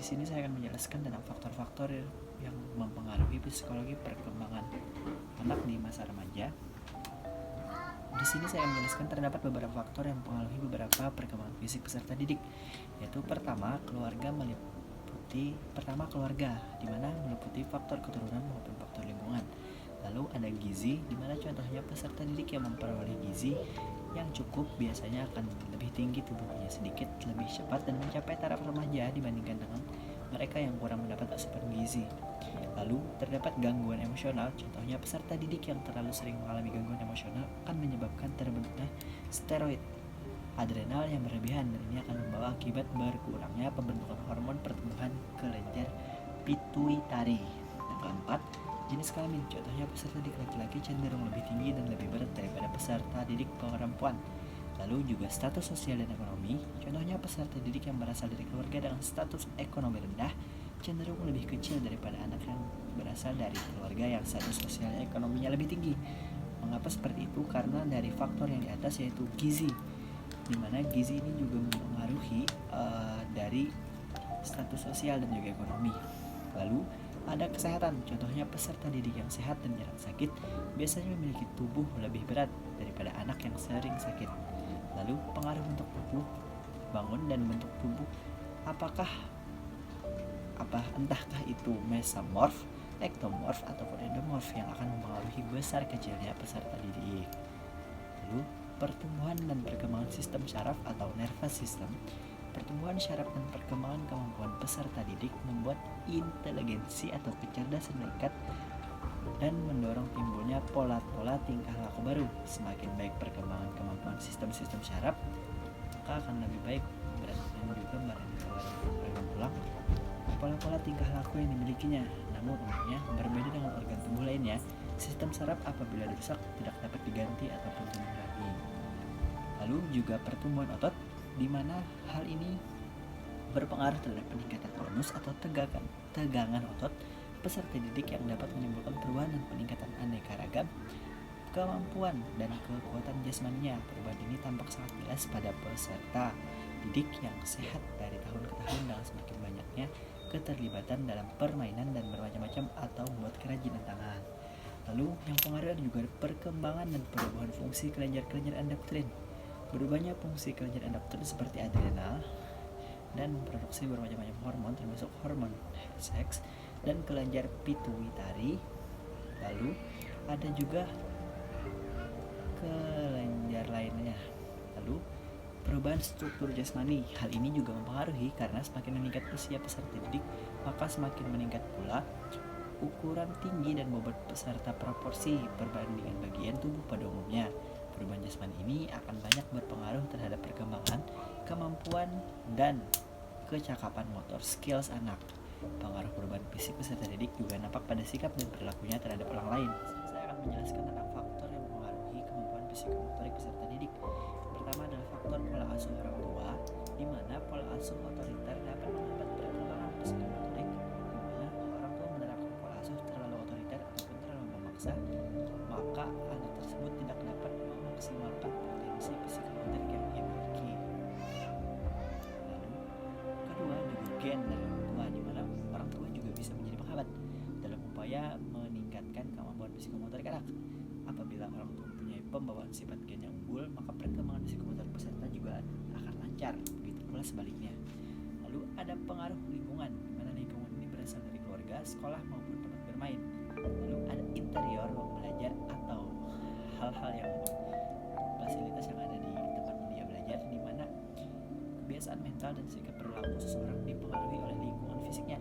Di sini saya akan menjelaskan tentang faktor-faktor yang mempengaruhi psikologi perkembangan anak di masa remaja. Di sini saya akan menjelaskan terdapat beberapa faktor yang mempengaruhi beberapa perkembangan fisik peserta didik, yaitu pertama keluarga, di mana meliputi faktor keturunan maupun faktor lingkungan. Lalu ada gizi, di mana contohnya peserta didik yang memperoleh gizi yang cukup biasanya akan lebih tinggi tubuhnya sedikit lebih cepat dan mencapai taraf remaja dibandingkan dengan mereka yang kurang mendapat asupan gizi. Lalu terdapat gangguan emosional, contohnya peserta didik yang terlalu sering mengalami gangguan emosional akan menyebabkan terbentuknya steroid adrenal yang berlebihan, dan ini akan membawa akibat berkurangnya pembentukan hormon pertumbuhan kelenjar pituitari. Yang keempat, jenis kelamin, contohnya peserta didik laki-laki cenderung lebih tinggi dan lebih berat daripada peserta didik perempuan. Lalu juga status sosial dan ekonomi, contohnya peserta didik yang berasal dari keluarga dengan status ekonomi rendah cenderung lebih kecil daripada anak yang berasal dari keluarga yang status sosial ekonominya lebih tinggi. Mengapa seperti itu? Karena dari faktor yang di atas, yaitu gizi, di mana gizi ini juga mempengaruhi dari status sosial dan juga ekonomi. Lalu ada kesehatan, contohnya peserta didik yang sehat dan jarang sakit biasanya memiliki tubuh lebih berat daripada anak yang sering sakit. Lalu pengaruh bentuk tubuh, bangun dan bentuk tubuh, entahkah itu mesomorf, ektomorf ataupun endomorf yang akan mempengaruhi besar kecilnya peserta didik. Lalu pertumbuhan dan perkembangan sistem syaraf atau nervous system. Pertumbuhan syaraf dan perkembangan kemampuan peserta didik membuat inteligensi atau kecerdasan meningkat dan mendorong timbulnya pola-pola tingkah laku baru. Semakin baik perkembangan kemampuan sistem-sistem syaraf, maka akan lebih baik berat dan juga merenggang tulang pola-pola tingkah laku yang dimilikinya. Namun umumnya berbeda dengan organ tubuh lainnya, sistem saraf apabila rusak tidak dapat diganti ataupun tumbuh lagi. Lalu juga pertumbuhan otot, di mana hal ini berpengaruh terhadap peningkatan tonus atau tegangan otot peserta didik yang dapat menimbulkan perubahan dan peningkatan aneka ragam kemampuan dan kekuatan jasmaninya. Perubahan ini tampak sangat jelas pada peserta didik yang sehat dari tahun ke tahun dengan semakin banyaknya keterlibatan dalam permainan dan bermacam-macam atau membuat kerajinan tangan. Lalu yang pengaruh juga perkembangan dan perubahan fungsi kelenjar-kelenjar endokrin. Berubahnya fungsi kelenjar endokrin seperti adrenal dan memproduksi bermacam-macam hormon termasuk hormon seks dan kelenjar pituitari. Lalu ada juga kelenjar lainnya. Lalu perubahan struktur jasmani, hal ini juga mempengaruhi karena semakin meningkat usia peserta didik, maka semakin meningkat pula ukuran tinggi dan bobot peserta proporsi perbandingan bagian tubuh pada umumnya. Perubahan jasmani ini akan banyak berpengaruh terhadap perkembangan, kemampuan, dan kecakapan motor skills anak. Pengaruh perubahan fisik peserta didik juga nampak pada sikap dan perilakunya terhadap orang lain. Saya akan menjelaskan tentang faktor yang mempengaruhi kemampuan psikomotorik peserta didik. Pertama adalah faktor pola asuh orang tua, di mana pola asuh otoriter dapat menghambat perkembangan psikomotorik, di mana orang tua menerapkan pola asuh terlalu otoriter ataupun terlalu memaksa, maka anak tersebut tidak dapat memaksimalkan potensi psikomotorik yang ia miliki. Lalu kedua juga gen dari orang tua, di mana orang tua juga bisa menjadi penghambat dalam upaya meningkatkan kemampuan psikomotorik anak. Apabila orang tua mempunyai pembawaan sifat gen yang unggul, maka perkembangan psikomotorik peserta juga akan lancar, begitu pula sebaliknya. Lalu ada pengaruh lingkungan, di mana lingkungan ini berasal dari keluarga, sekolah maupun tempat bermain. Lalu ada interior ruang belajar atau hal-hal yang fasilitas yang ada di tempat dia belajar, di mana kebiasaan mental dan sikap perilaku seseorang dipengaruhi oleh lingkungan fisiknya.